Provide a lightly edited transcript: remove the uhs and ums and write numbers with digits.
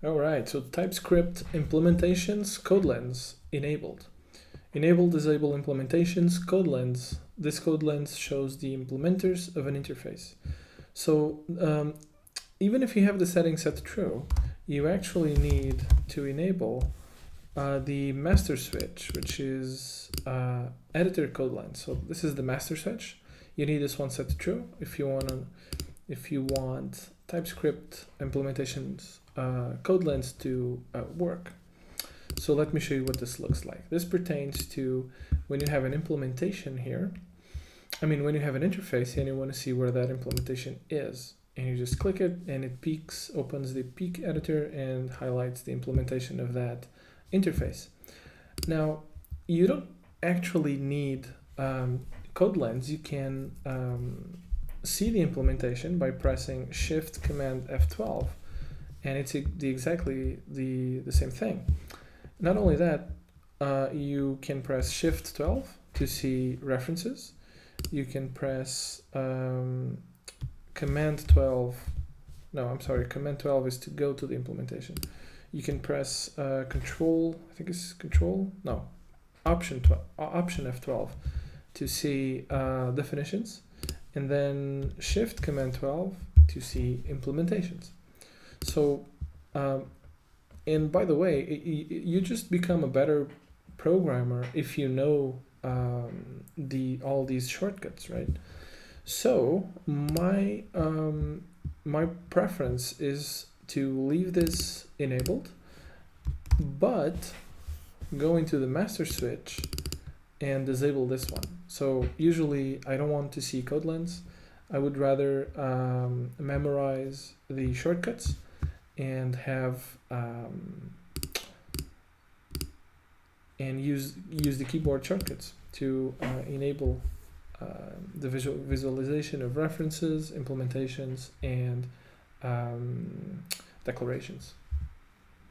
All right, so TypeScript implementations, CodeLens enabled. Enable, disable implementations, CodeLens. This CodeLens shows the implementers of an interface. So even if you have the setting set true, you actually need to enable the master switch, which is editor CodeLens. So this is the master switch. You need this one set to true if you want TypeScript implementations CodeLens to work. So let me show you what this looks like. This pertains to when you have an implementation here. When you have an interface and you want to see where that implementation is, and you just click it and it opens the peek editor and highlights the implementation of that interface. Now, you don't actually need CodeLens. You can see the implementation by pressing Shift Command F12, and it's exactly the same thing. Not only that, you can press Shift 12 to see references. You can press Command 12. No, I'm sorry. Command 12 is to go to the implementation. You can press Control. I think it's Control. No, Option F12 to see definitions, and then Shift Command 12 to see implementations. So, and by the way, you just become a better programmer if you know all these shortcuts, right? So my preference is to leave this enabled, but go into the master switch and disable this one. So usually I don't want to see CodeLens. I would rather memorize the shortcuts and have and use the keyboard shortcuts to enable the visualization of references, implementations, and declarations.